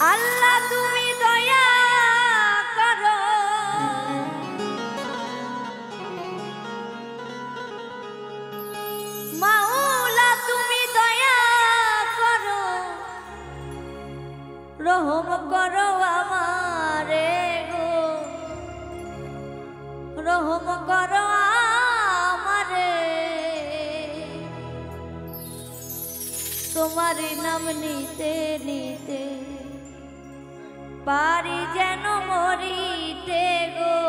আল্লাহ তুমি দয়া করো, মাওলা তুমি দয়া করো, রহম করো আমারে গো, রহম করো আমারে। তোমার নাম নিতে নিতে পারি যেন মরিতে গো,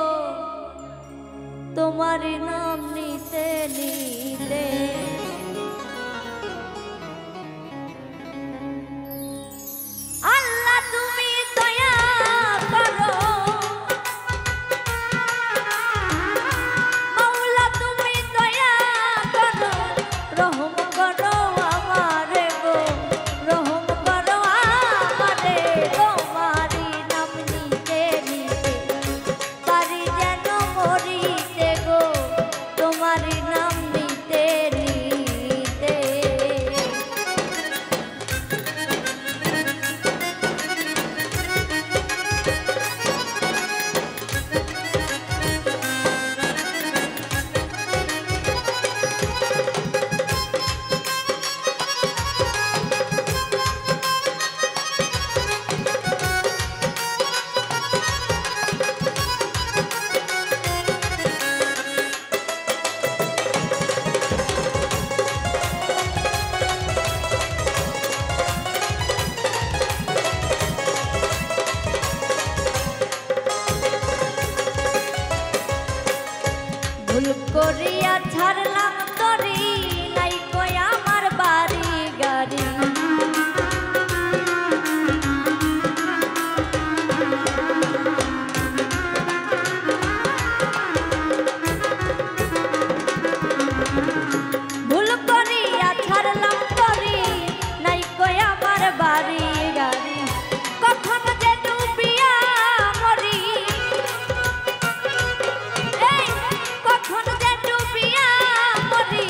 তোমার নাম নিতে নিতে। আল্লাহ তুমি দয়া করো, মাওলা তুমি দয়া করো, রহম করো আমারে গো, রহম করো আমারে। তোমারি নাম নিতে নিতে পারি যেন মরিতে গো, তোমারি নাম নিতে নিতে। ভুল করিয়া ছাড়লাম তরি, নাই কই আমার বাড়ি গাড়ি। ভুল করিয়া ছাড়লাম তরি, নাই কই আমার বাড়ি গাড়ি। কখন যে ডুবিয়া মরি, কখন যে ডুবিয়া মরি,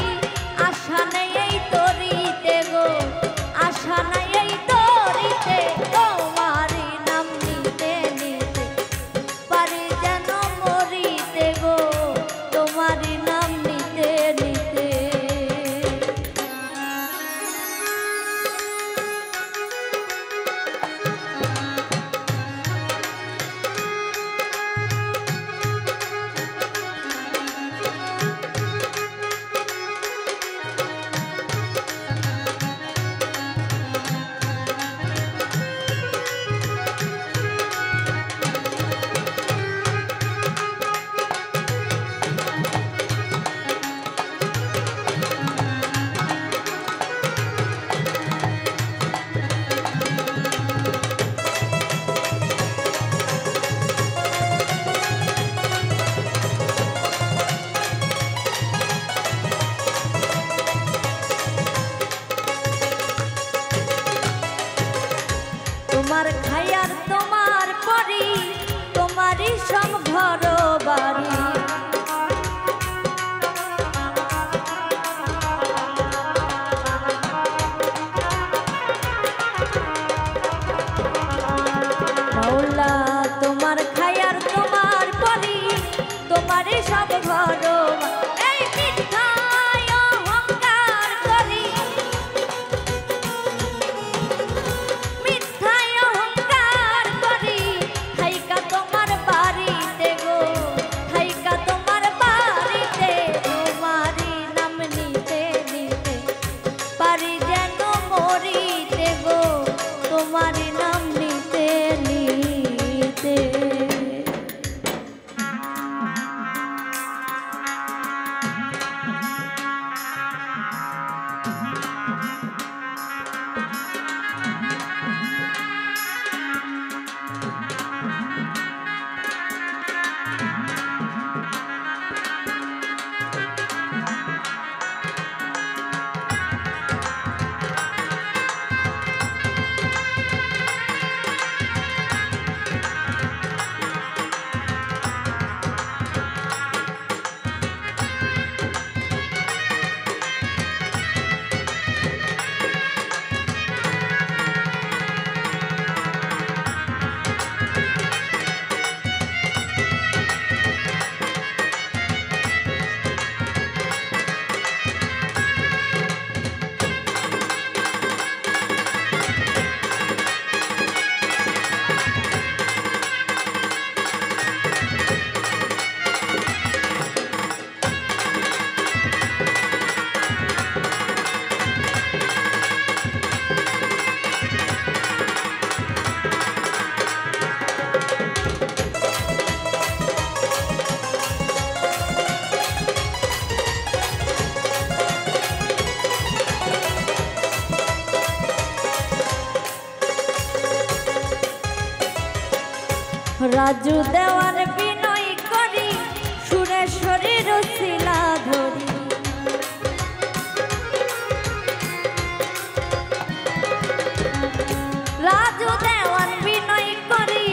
আশা নেই এই তরিতে গো, আশা নাই এই তরিতে। তোমারি নাম নিতে নিতে পারি যেন মরিতে গো, তোমারি নাম নিতে নিতে। তোমার খায়ার তোমার পরি, তোমারই সব ঘর বাড়ি। মাওলা তোমার খায়ার তোমার পরি, তোমারই সব ঘর এই মিথ্যায় অহংকার করি, মিথ্যায় অহংকার করি। থাইকা তোমার বাড়িতে গো, থাইকা তোমার বাড়িতে, তোমারি নাম নিতে নিতে পারি যেন মরিতে গো, তোমারি নাম নিতে নিতে। রাজু দেওয়ার বিনয় করি সুরেশ্বরীর শিলা ধরি রাজু দেওয়ার বিনয় করি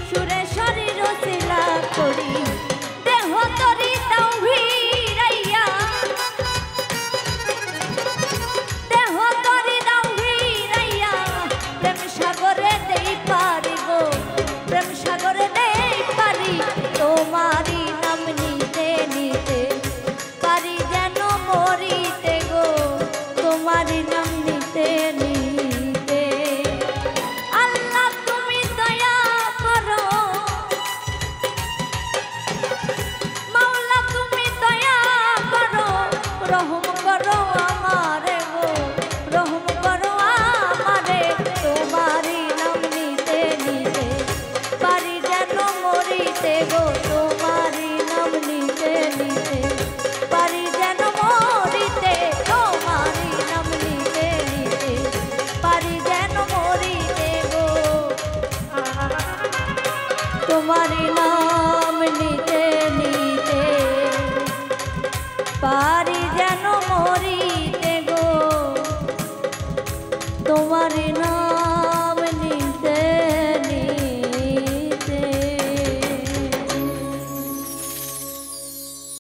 সুরেশ্বরীর শিলা করি দেহ তরি দাও ভিড়াইয়া দেহ তরি দাও ভিড়াইয়া প্রেম সাগরে দেই পারি গো প্রেম সাগরে দেই পারি তোমারি নাম নিতে নিতে পারি যেন মরিতে গো তোমারি নাম নিতে নিতে আল্লাহ তুমি দয়া করো মাওলা তুমি দয়া করো রহম করো আমারে গো রহম করো আমারে তোমারি নাম নিতে নিতে পারি যেন মরিতে গো তোমারি নাম নিতে নিতে পারি যেন মরিতে তোমারি নাম নিতে নিতে পারি যেন মরিতে গো তোমারি